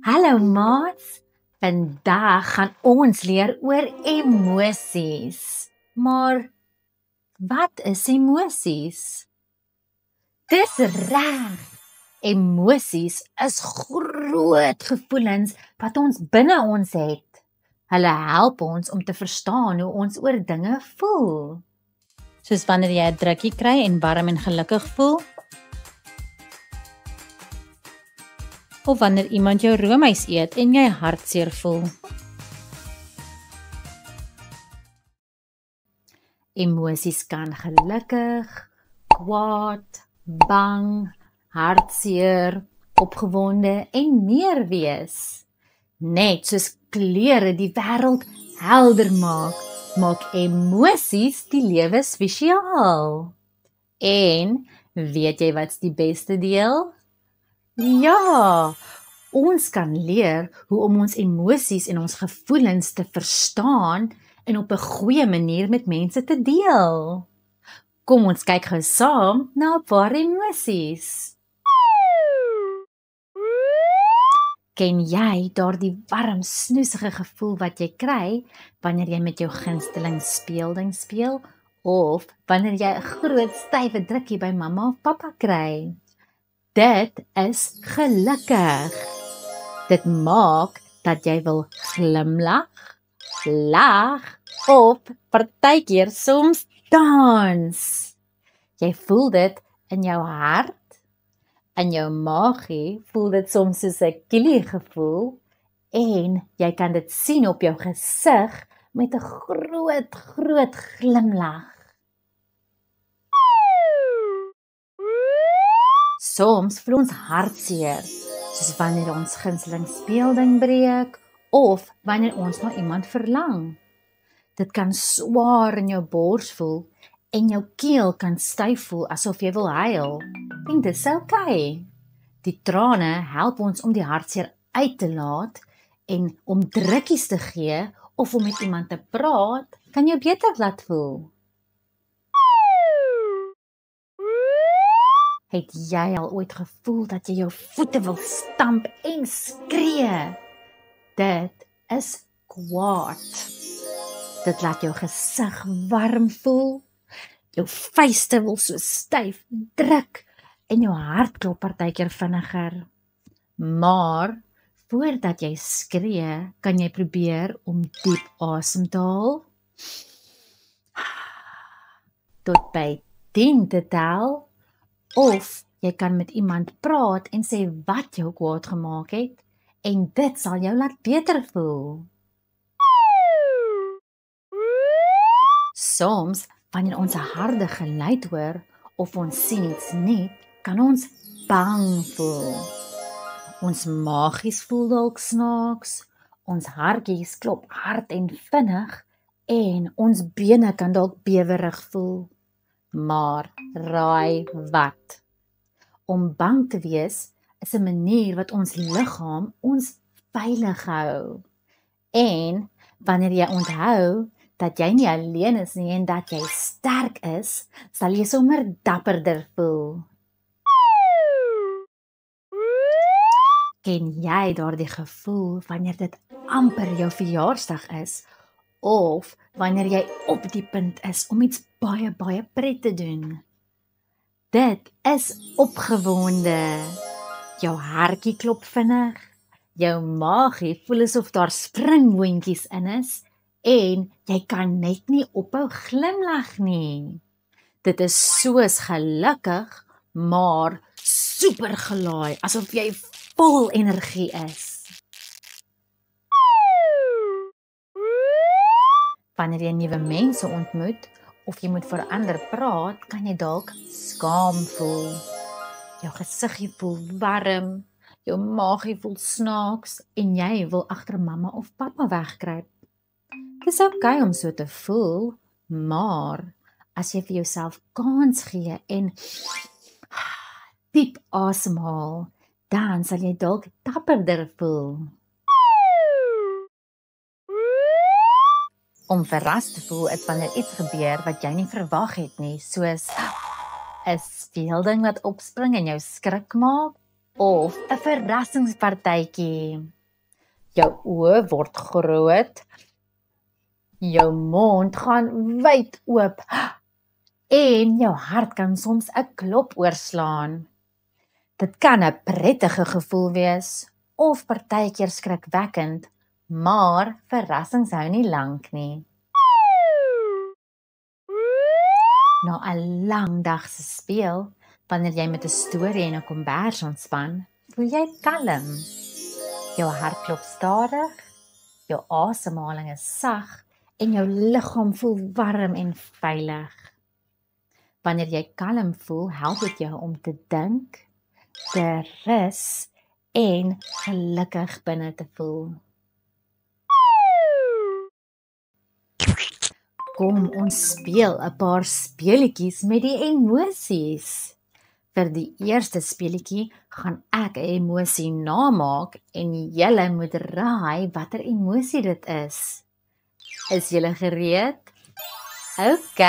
Hallo maats, vandag gaan ons leer oor emosies. Maar wat is emosies? Dis reg. Emosies is groot gevoelens wat ons binne ons het. Hulle help ons om te verstaan hoe ons oor dinge voel. Soos wanneer jy 'n drukkie kry en warm en gelukkig voel. Of wanneer iemand jou roomys eet en jy hartseer voel. Emosies kan gelukkig, kwaad, bang, hartseer, opgewonde en meer wees. Net soos kleure die wêreld helder maak, maak emosies die lewe spesiaal. En weet jy wat's die beste deel? Ja, ons kan leer hoe om ons emosies en ons gevoelens te verstaan en op 'n goeie manier met mense te deel. Kom ons kyk gou saam na 'n paar emosies. Ken jy daardie warm, snoesige gevoel wat jy kry wanneer jy met jou gunsteling speelding speel of wanneer jy 'n groot stywe drukkie by mamma of pappa kry? Dit is gelukkig. Dit maak dat jy wil glimlag, lag of partykeer soms dans. Jy voel dit in jou hart, in jou maagie voel dit soms soos 'n kielie gevoel en jy kan dit sien op jou gesig met 'n groot glimlag. Soms voel ons hartseer, soos wanneer ons gunsteling speelding breek of wanneer ons na iemand verlang. Dit kan swaar in jou bors voel en jou keel kan styf voel asof jy wil huil. En dis oukei. Die trane help ons om die hartseer uit te laat en om drukkies te gee of om met iemand te praat, kan jou beter laat voel. Het jy al ooit gevoel dat jy jou voete wil stamp en skree? Dit is kwaad. Dit laat jou gesig warm voel, jou vuiste wil so styf druk en jou hart klop partykeer vinniger. Maar voordat jy skree, kan jy probeer om diep asem te haal. Tot by 10 te tel. Of jy kan met iemand praat en sê wat jou kwaad gemaak het en dit sal jou laat beter voel. Soms, wanneer ons 'n harde geluid hoor of ons sien iets nuut, kan ons bang voel. Ons maagies voel dalk snaaks, ons hartjies klop hard en vinnig en ons bene kan dalk bewerig voel. Maar raai wat? Om bang te wees is 'n manier wat ons liggaam ons veilig hou. En wanneer jy onthou dat jy nie alleen is nie en dat jy sterk is, sal jy sommer dapperder voel. Ken jy daardie gevoel wanneer dit amper jou verjaarsdag is of wanneer jy op die punt is om iets baie pret te doen? Dit is opgewonde. Jou hartjie klop vinnig, jou maagie voel asof daar springboontjies in is en jy kan net nie ophou glimlag nie. Dit is soos gelukkig, maar super gelaai, asof jy vol energie is. Wanneer jy nuwe mense ontmoet of jy moet vir ander praat, kan jy dalk skaam voel. Jou gesiggie voel warm, jou maagie voel snaaks en jy wil agter mamma of pappa wegkruip. Dis oukei om so te voel, maar as jy vir jouself kans gee en diep asemhaal, dan sal jy dalk dapperder voel. Om verras te voel is wanneer iets gebeur wat jy nie verwag het nie, soos 'n speelding wat opspring en jou skrik maak, of 'n verrassingspartytjie. Jou oë word groot, jou mond gaan wyd oop en jou hart kan soms 'n klop oorslaan. Dit kan 'n prettige gevoel wees of partykeer skrikwekkend, maar verrassings hou nie lank nie. Na 'n lang dag se speel, wanneer jy met 'n storie en 'n kombers ontspan, voel jy kalm. Jou hart klop stadig, jou asemhaling is sag en jou liggaam voel warm en veilig. Wanneer jy kalm voel, help dit jou om te dink, te rus en gelukkig binne te voel. Kom ons speel 'n paar speletjies met die emosies. Vir die eerste speletjie gaan ek 'n emosie namaak en julle moet raai watter emosie dit is. Is julle gereed? OK.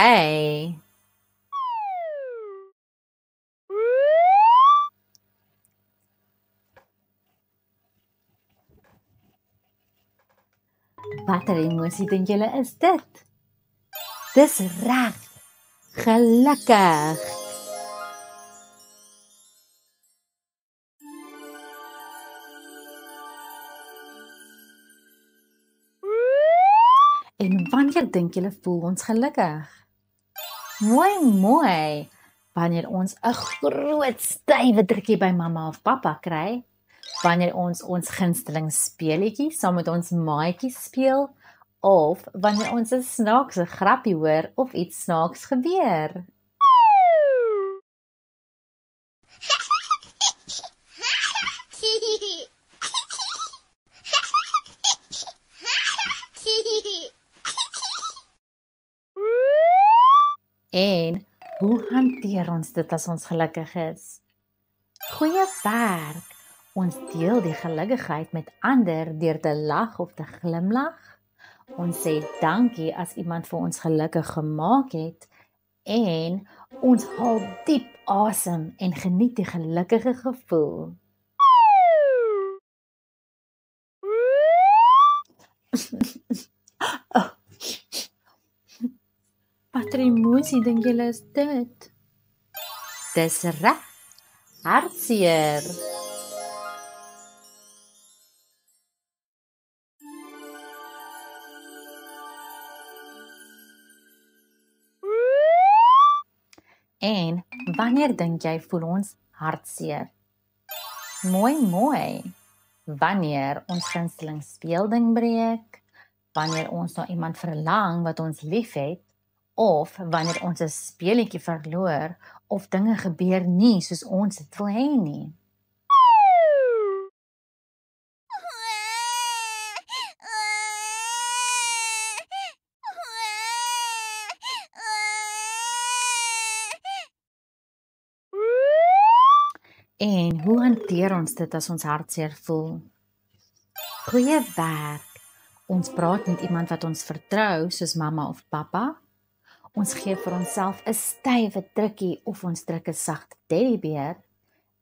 Watter emosie dink julle is dit? Dis reg. Gelukkig. En wanneer dink julle voel ons gelukkig? Mooi. Wanneer ons 'n groot stywe drukkie by mamma of pappa kry, wanneer ons gunsteling speletjie saam met ons maatjies speel, of wanneer ons 'n snaakse grappie hoor of iets snaaks gebeur. En hoe hanteer ons dit as ons gelukkig is? Goeie werk! Ons deel die gelukkigheid met ander deur te lag of te glimlag. Ons sê dankie as iemand vir ons gelukkig gemaak het en ons haal diep asem en geniet die gelukkige gevoel. Watter emosie dink julle is dit? Dis reg, hartseer. En wanneer dink jy voel ons hartseer? Mooi. Wanneer ons gunsteling speelding breek, wanneer ons na iemand verlang wat ons liefhet, of wanneer ons 'n speletjie verloor of dinge gebeur nie soos ons dit wil hê nie. En hoe hanteer ons dit as ons hartseer voel? Goeie werk! Ons praat met iemand wat ons vertrou, soos mamma of pappa. Ons gee vir onsself 'n stywe drukkie of ons druk 'n sagte teddybeer.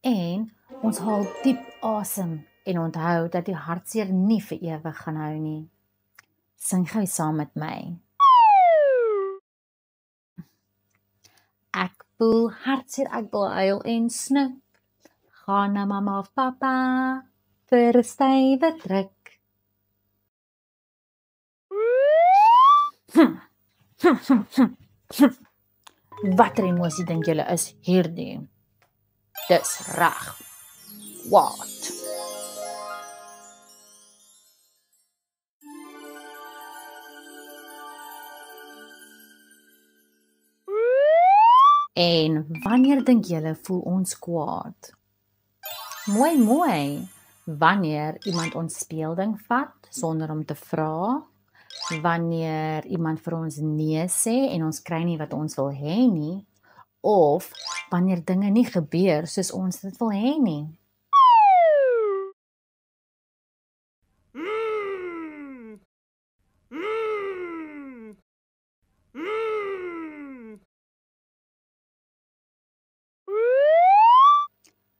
En ons haal diep asem en onthou dat die hartseer nie vir ewig gaan hou nie. Sing gou saam met my. Ek voel hartseer, ek wil huil en snik. Gaan na mamma of pappa vir 'n stywe druk. Watter emosie dink julle is hierdie? Dis reg. Kwaad. En wanneer dink julle voel ons kwaad? Mooi. Wanneer iemand ons speelding vat sonder om te vra, wanneer iemand vir ons nee sê en ons kry nie wat ons wil hê nie, of wanneer dinge nie gebeur soos ons dit wil hê nie.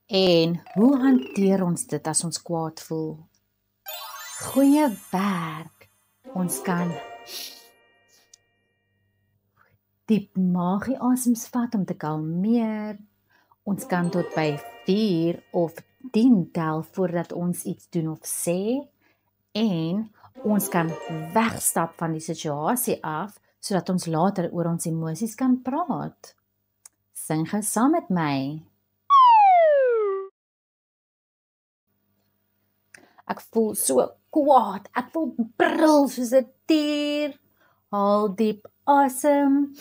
En hoe hanteer ons dit as ons kwaad voel? Goeie werk. Ons kan diep magie-asems vat om te kalmeer. Ons kan tot by 4 of 10 tel voordat ons iets doen of sê. En ons kan wegstap van die situasie af, sodat ons later oor ons emosies kan praat. Sing gou saam met my. Ek voel so kwaad, ek voel brul soos 'n dier. Haal diep asem.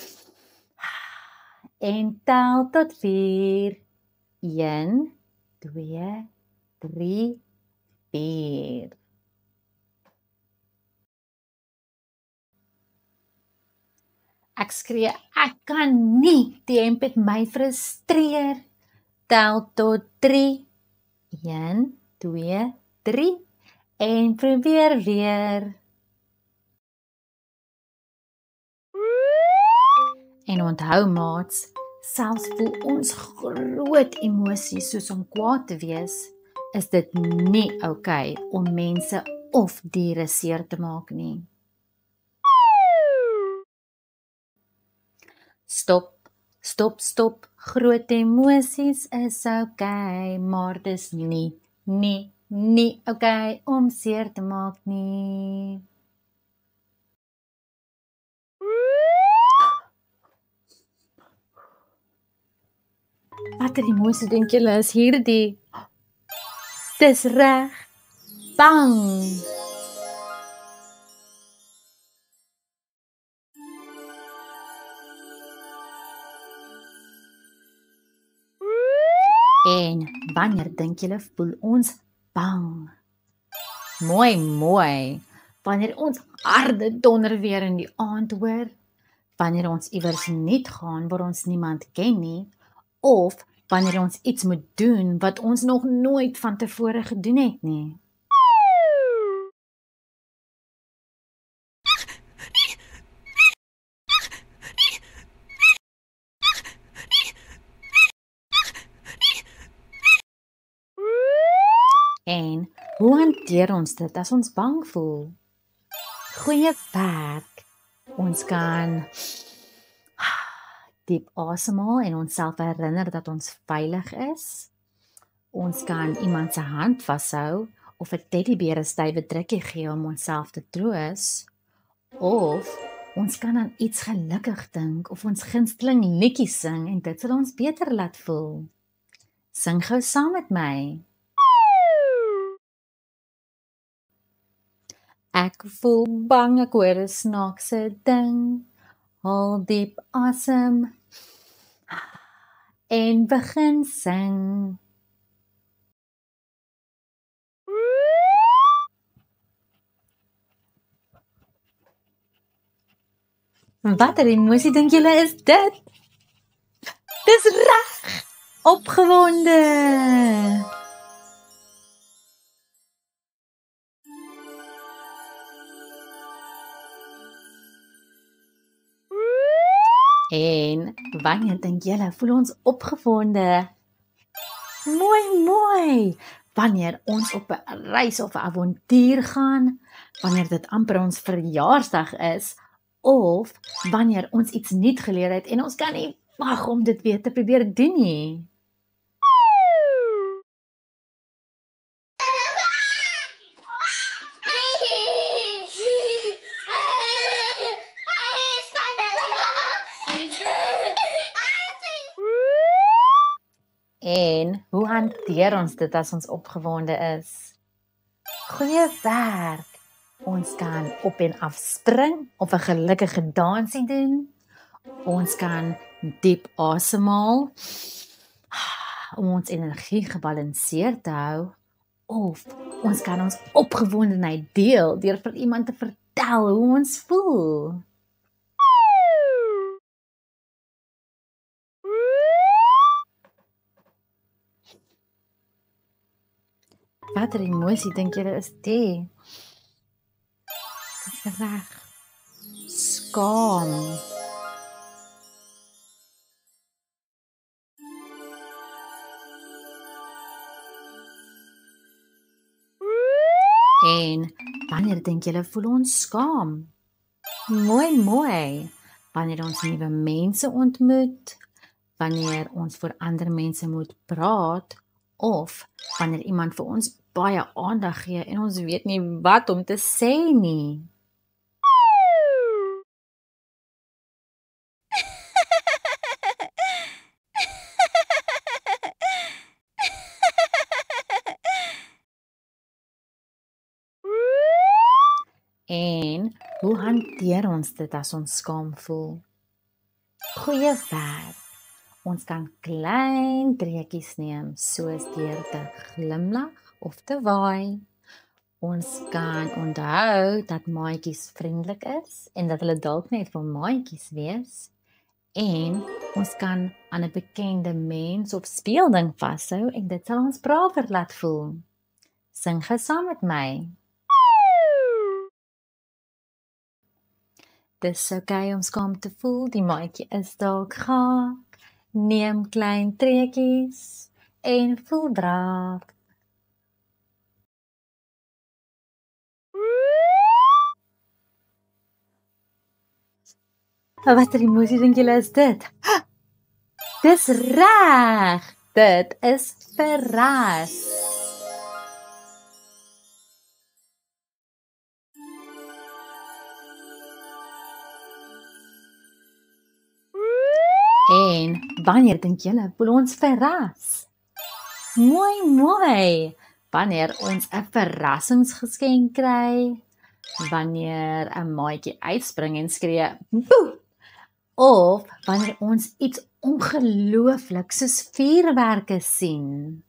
En tel tot 4. 1, 2, 3, 4. Ek skree, ek kan nie, die hemp het my frustreer. Tel tot 3. 1, 2, 3 en probeer weer. En onthou maats, selfs voel ons groot emosies soos om kwaad te wees, is dit nie oukei om mense of diere seer te maak nie. Stop, stop, stop. Groot emosies is oukei, maar dis nie oukei om seer te maak nie. Watter emosie dink julle is hierdie? Dis reg. Bang. En wanneer dink julle voel ons bang? Mooi. Wanneer ons harde donder weer in die aand hoor, wanneer ons iewers niet gaan waar ons niemand ken nie, of wanneer ons iets moet doen wat ons nog nooit van tevore gedoen het nie. En hoe hanteer ons dit as ons bang voel? Goeie werk. Ons kan diep asemhaal en onsself herinner dat ons veilig is. Ons kan iemand se hand vashou of 'n teddybeer 'n stywe drukkie gee om onsself te troos. Of ons kan aan iets gelukkig dink of ons gunsteling liedjie sing en dit sal ons beter laat voel. Sing gou saam met my. Ek voel bang, ek hoor 'n snaakse ding. Haal diep asem en begin sing. Watter emosie dink julle is dit? Dis reg! Opgewonde! En wanneer dink julle voel ons opgewonde? Mooi! Wanneer ons op 'n reis of 'n avontuur gaan, wanneer dit amper ons verjaarsdag is, of wanneer ons iets nuut geleer het en ons kan nie wag om dit weer te probeer doen nie. En hoe hanteer ons dit as ons opgewonde is? Goeie werk. Ons kan op en af spring of 'n gelukkige dansie doen. Ons kan diep asemhaal om ons energie gebalanseerd te hou. Of ons kan ons opgewondenheid deel deur vir iemand te vertel hoe ons voel. Watter emosie dink julle is dit? Dis reg. Skaam. En wanneer dink julle voel ons skaam? Mooi. Wanneer ons nuwe mense ontmoet, wanneer ons voor ander mense moet praat, of wanneer iemand vir ons baie aandag gee en ons weet nie wat om te sê nie. En hoe hanteer ons dit as ons skaam voel? Goeie werk. Ons kan klein treetjies neem, soos deur te glimlag of te waai. Ons kan onthou dat maatjies vriendelik is en dat hulle dalk net vir maatjies wees. En ons kan aan 'n bekende mens of speelding vashou en dit sal ons braver laat voel. Sing saam met my. Dis okay om skaam te voel, die maatjie is dalk gaaf. Neem klein treetjies en voel braaf. Watter emosie dink julle is dit? Dis reg! Dit is verras. En wanneer dink julle voel ons verras? Mooi. Wanneer ons 'n verrassingsgeskenk kry, wanneer 'n maatjie uitspring en skree, "Boe!" Of wanneer ons iets ongelooflik soos vuurwerke sien.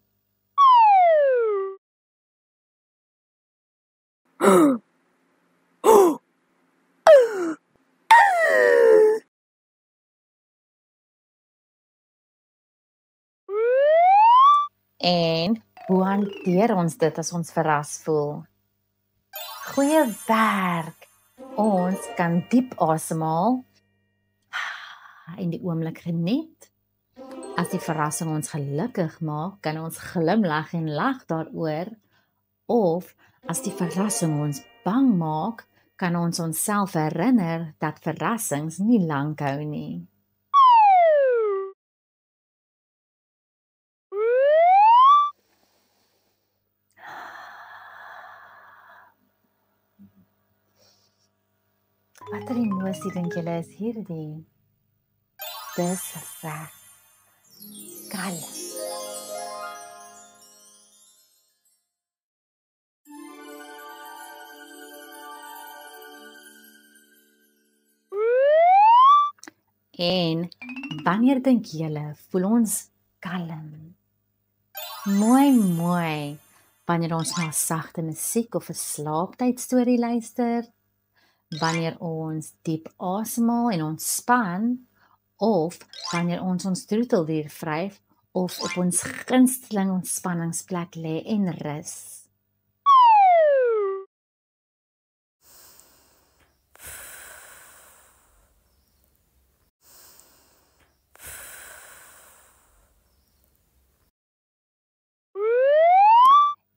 En hoe hanteer ons dit as ons verras voel? Goeie werk. Ons kan diep asemhaal en die oomblik geniet. As die verrassing ons gelukkig maak, kan ons glimlag en lag daaroor. Of as die verrassing ons bang maak, kan ons onsself herinner dat verrassings nie lank hou nie. Watter emosie dink julle is hierdie? Dis reg. Kalm. En wanneer dink julle voel ons kalm? Mooi. Wanneer ons na sagte musiek of 'n slaaptydstorie luister, wanneer ons diep asemhaal en ontspan, of wanneer ons troeteldier vryf of op ons gunsteling ontspanningsplek lê en rus.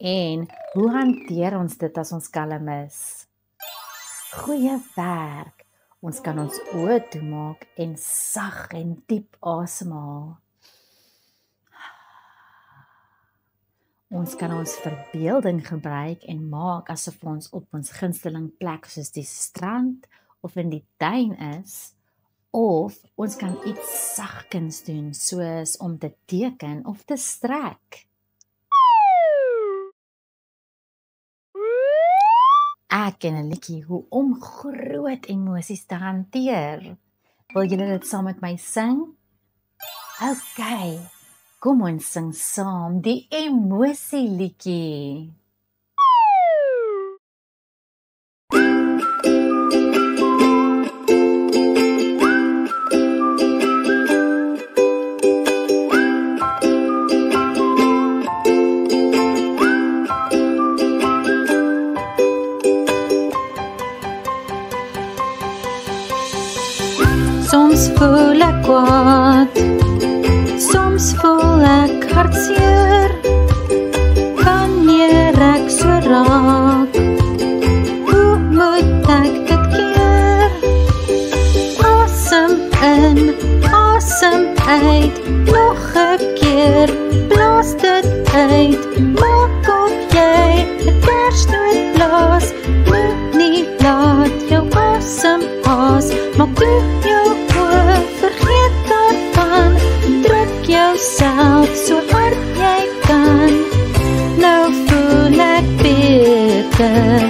En hoe hanteer ons dit as ons kalm is? Goeie werk. Ons kan ons oë toemaak en sag en diep asemhaal. Ons kan ons verbeelding gebruik en maak asof ons op ons gunsteling plek soos die strand of in die tuin is, of ons kan iets sagkens doen soos om te teken of te strek. Ek ken 'n liedjie hoe om groot emosies te hanteer. Wil julle dit saam met my sing? Okay, kom ons sing saam die emosieliedjie. Soms voel ek kwaad, soms voel ek hartseer, wanneer ek so raak asem uit. Nog 'n keer, blaas dit uit. Maak of jy 'n kersnoot blaas. Moet nie laat jou asem haas. Maak toe jou oë, vergeet daarvan. Druk jouself so hard jy kan. Nou voel ek beter.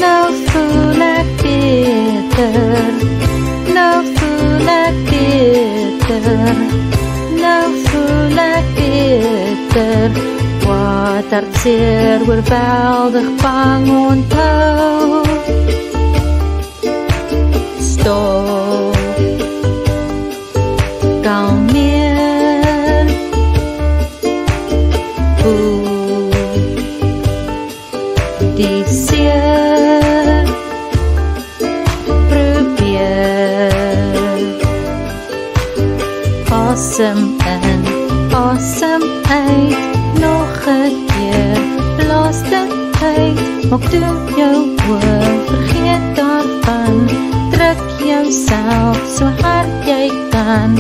Nou voel ek beter. Nou voel ek beter. Nou voel ek beter. Wat hartseer, oorweldig, bang, onthou. Stop. Kalmeer. Voel die seer. Probeer. Asem in, asem uit. Nog 'n keer, blaas dit uit. Maak toe jou oë, vergeet daarvan. Druk jouself so hard jy kan.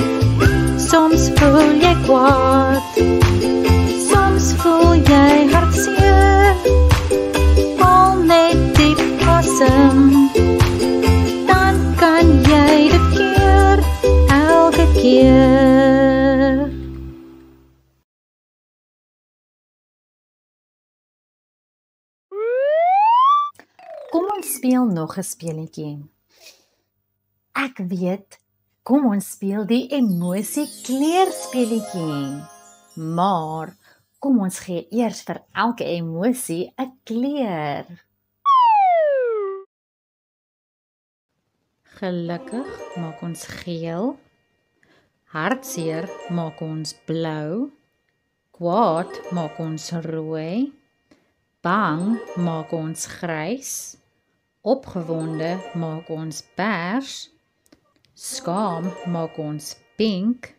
Soms voel jy kwaad, soms voel jy hartseer. Haal net diep asem, dan kan jy dit keer, elke keer. Kom ons speel nog 'n speletjie. Ek weet, kom ons speel die emosie kleurspeletjie. Maar kom ons gee eers vir elke emosie 'n kleur. Gelukkig maak ons geel. Hartseer maak ons blou. Kwaad maak ons rooi. Bang maak ons grys. Opgewonde maak ons pers. Skaam maak ons pink.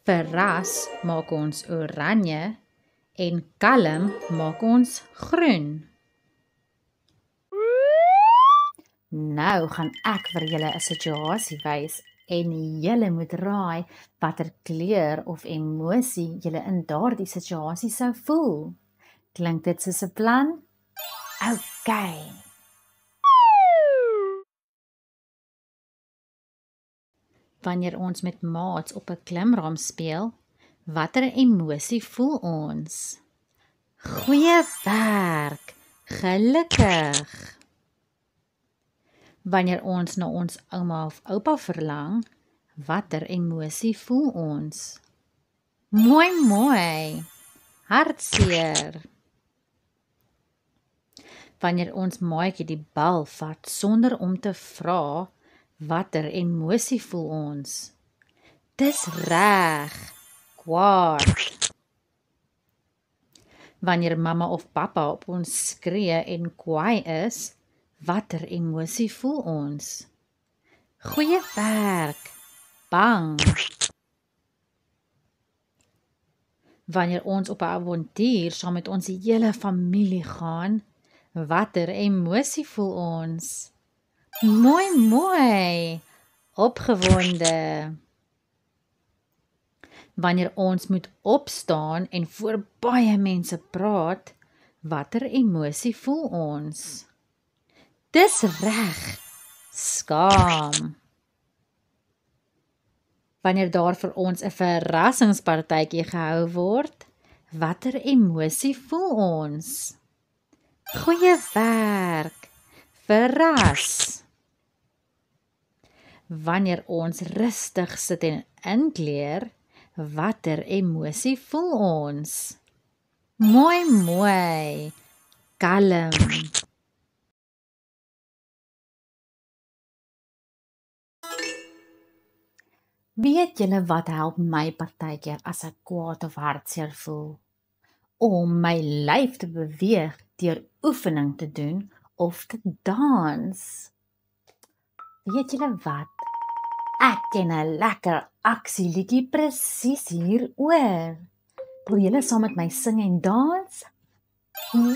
Verras maak ons oranje. En kalm maak ons groen. Nou gaan ek vir julle 'n situasie wys en julle moet raai watter kleur of emosie julle in daardie situasie sou voel. Klink dit soos 'n plan? OK. Wanneer ons met maats op 'n klimram speel, watter emosie voel ons? Goeie werk, gelukkig. Wanneer ons na ons ouma of oupa verlang, watter emosie voel ons? Mooi, mooi, hartseer. Wanneer ons maatjie die bal vat sonder om te vra, watter emosie voel ons? Dis reg, kwaad. Wanneer mamma of pappa op ons skree en kwaai is, watter emosie voel ons? Goeie werk, bang. Wanneer ons op 'n avontuur saam met ons hele familie gaan, watter emosie voel ons? Mooi, mooi, opgewonde. Wanneer ons moet opstaan en voor baie mense praat, watter emosie voel ons? Dis reg, skaam. Wanneer daar vir ons 'n verrassingspartytjie gehou word, watter emosie voel ons? Goeie werk, verras. Wanneer ons rustig sit en inkleer, watter emosie voel ons? Mooi, mooi, kalm. Weet julle wat help my partykeer as ek kwaad of hartseer voel? Om my lyf te beweeg deur oefening te doen of te dans. Weet julle wat? Ek ken 'n lekker aksieliedjie presies hieroor. Wil julle saam met my sing en dans?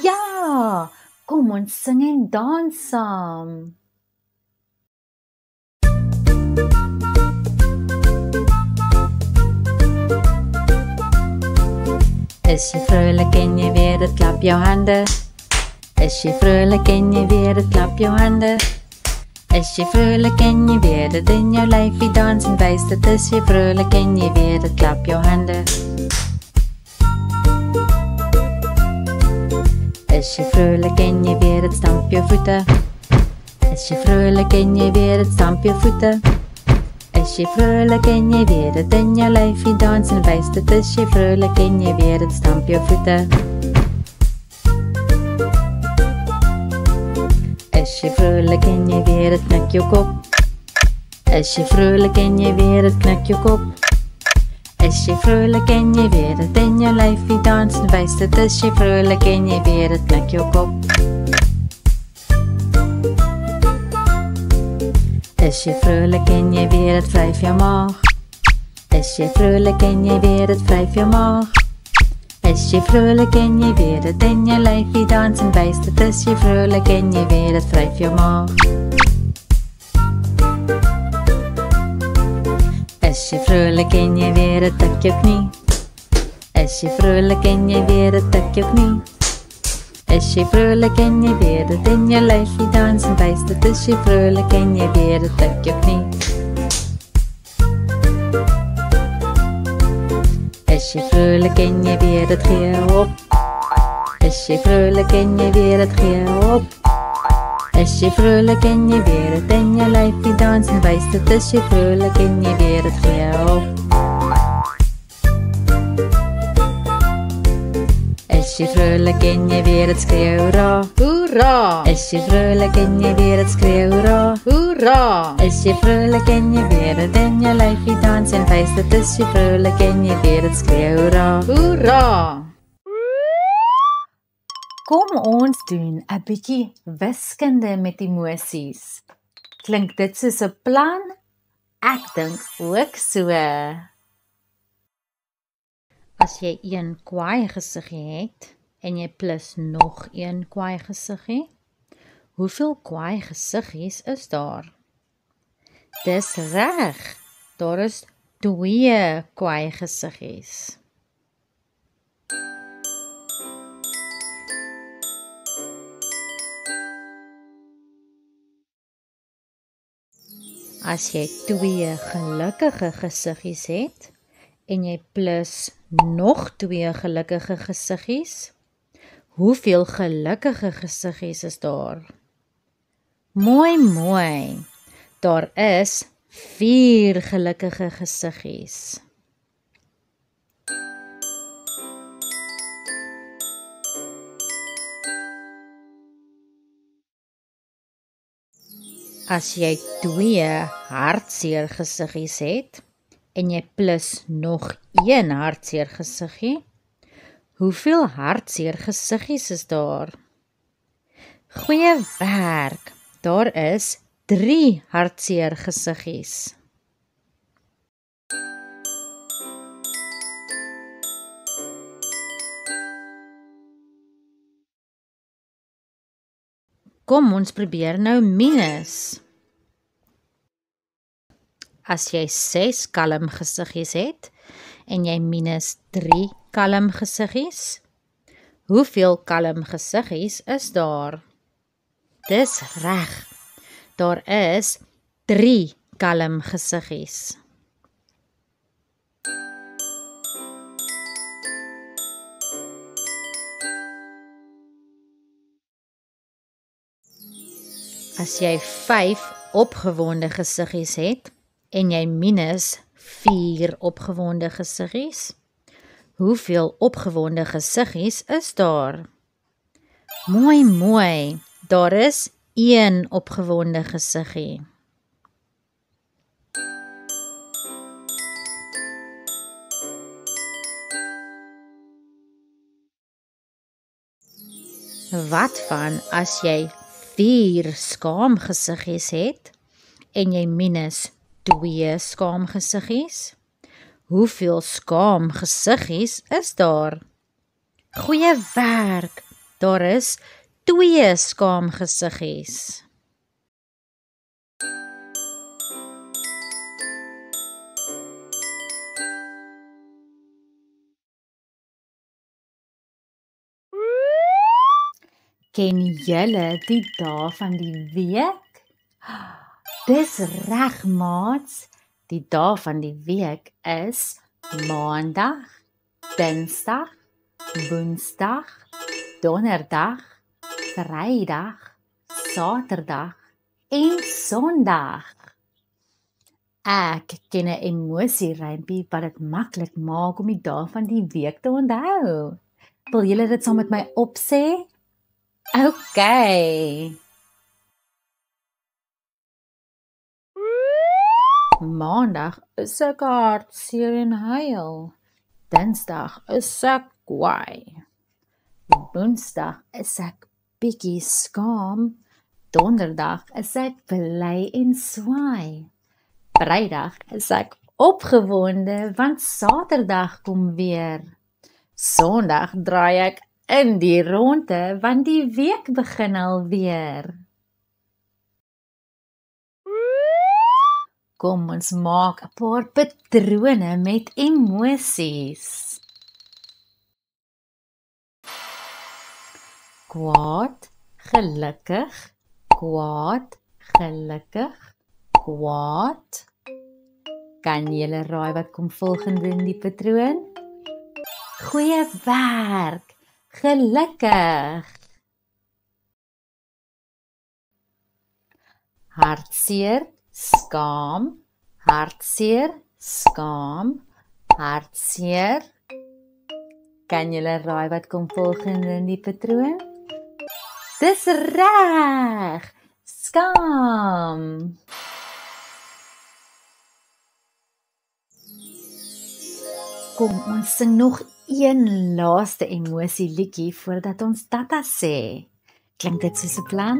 Ja, kom ons sing en dans saam. Is jy vrolik en jy weet het, klap jou hande. Is jy vrolik en jy weet het, klap jou hande. Is jy vrolik en jy weet het, in jou lyfie dans en wys dit. Is jy vrolik en jy weet het, klap jou hande. Is jy vrolik en jy weet het, stamp jou voete. Is jy vrolik en jy weet het, stamp jou voete. Is jy vrolik en jy weet het, in jou lyfie dans en wys dit. Is jy vrolik en jy weet het, stamp jou voete. Is jy vrolik en jy weet het, knik jou kop. Is jy vrolik en jy weet het, knik jou kop. Is jy vrolik en jy weet het, in jou lyfie dans en wys dit. Is jy vrolik en jy weet het, knik jou kop. Is jy vrolik en jy weet het, vryf jou maag. Is jy vrolik en jy weet het, vryf jou maag. Is jy vrolik en jy weet het, in jou lyfie dans en wys dit. Is jy vrolik en jy weet het, vryf jou maag. Is jy vrolik en jy weet het, tik jou knie. Is jy vrolik en jy weet het, tik jou knie. Is jy vrolik en jy weet het, in jou lyfie dans en wys dit. Is jy vrolik en jy weet het, tik jou knie. Is jy vrolik en jy weet het, gee op. Is jy vrolik en jy weet het, gee op. Is jy vrolik en jy weet het, in jou lyfie dans en wys dit. Is jy vrolik en jy weet het, gee op. Is jy vrolik en jy weet het, skreeu hoera. Hoera! Is jy vrolik en jy weet het, skreeu hoera. Hoera! Is jy vrolik en jy weet het, in jou lyfie dans en wys dit. Is jy vrolik en jy weet het, skreeu hoera. Hoera! Kom ons doen 'n bietjie wiskunde met emosies. Klink dit soos 'n plan? Ek dink ook so. As jy een kwaai gesiggie het en jy plus nog een kwaai gesiggie, hoeveel kwaai gesiggies is daar? Dis reg, daar is 2 kwaai gesiggies. As jy 2 gelukkige gesiggies het en jy plus nog 2 gelukkige gesiggies, hoeveel gelukkige gesiggies is daar? Mooi, mooi. Daar is 4 gelukkige gesiggies. As jy 2 hartseer gesiggies het en jy plus nog 1 hartseer gesiggie, hoeveel hartseer gesiggies is daar? Goeie werk, daar is 3 hartseer gesiggies. Kom ons probeer nou minus. As jy 6 kalm gesiggies het en jy minus 3 kalm gesiggies, hoeveel kalm gesiggies is daar? Dis reg, daar is 3 kalm gesiggies. As jy 5 opgewonde gesiggies het en jy minus 4 opgewonde gesiggies, hoeveel opgewonde gesiggies is daar? Mooi, mooi, daar is 1 opgewonde gesiggie. Wat van as jy 4 skaamgesiggies het en jy minus 2 skaamgesiggies? Hoeveel skaamgesiggies is daar? Goeie werk, daar is 2 skaamgesiggies. Ken julle die dae van die week? Dis reg, maats. Die dae van die week is Maandag, Dinsdag, Woensdag, Donderdag, Vrydag, Saterdag en Sondag. Ek ken 'n emosierympie wat dit maklik maak om die dae van die week te onthou. Wil julle dit saam met my opsê? OK. Maandag is ek hartseer en huil. Dinsdag is ek kwaai. Woensdag is ek bietjie skaam. Donderdag is ek bly en swaai. Vrydag is ek opgewonde want Saterdag kom weer. Sondag draai ek in die ronde want die week begin alweer. Kom ons maak 'n paar patrone met emosies. Kwaad, gelukkig, kwaad, gelukkig, kwaad. Kan julle raai wat kom volgende in die patroon? Goeie werk, gelukkig. Hartseer, skaam, hartseer, skaam, hartseer. Kan julle raai wat kom volgende in die patroon? Dis reg, skaam. Kom ons sing nog een laaste emosie liedjie voordat ons tata sê. Klink dit soos 'n plan?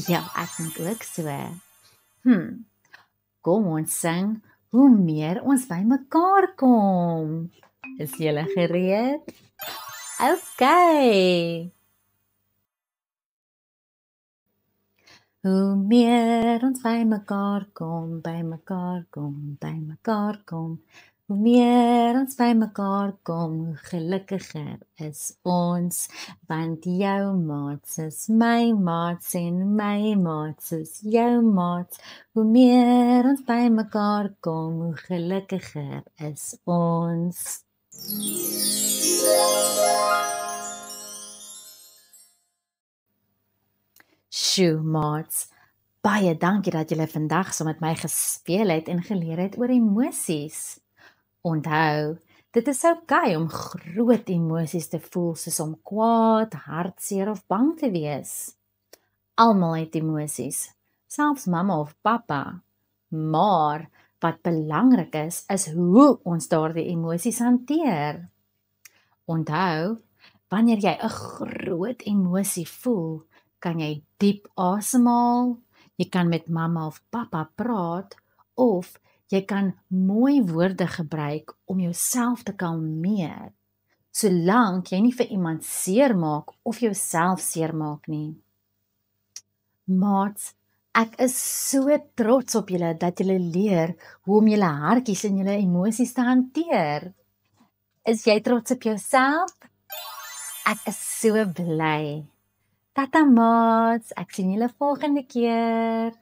Ja, ek dink ook so. Kom ons sing hoe meer ons by mekaar kom. Is julle gereed? OK. Hoe meer ons by mekaar kom, by mekaar kom, by mekaar kom. Hoe meer ons by mekaar kom, hoe gelukkiger is ons, want jou maats is my maats en my maats is jou maats. Hoe meer ons by mekaar kom, hoe gelukkiger is ons. Sjoe, maats, baie dankie dat julle vandag saam met my gespeel het en geleer het oor emosies. Onthou, dit is oukei om groot emosies te voel soos om kwaad, hartseer of bang te wees. Almal het emosies, selfs mamma of pappa. Maar wat belangrik is hoe ons daardie emosies hanteer. Onthou, wanneer jy 'n groot emosie voel, kan jy diep asemhaal, jy kan met mamma of pappa praat, of jy kan mooi woorde gebruik om jouself te kalmeer, solank jy nie vir iemand seermaak of jouself seermaak nie. Maats, ek is so trots op julle dat julle leer hoe om julle hartjies en julle emosies te hanteer. Is jy trots op jouself? Ek is so bly. Tata maats, ek sien julle volgende keer.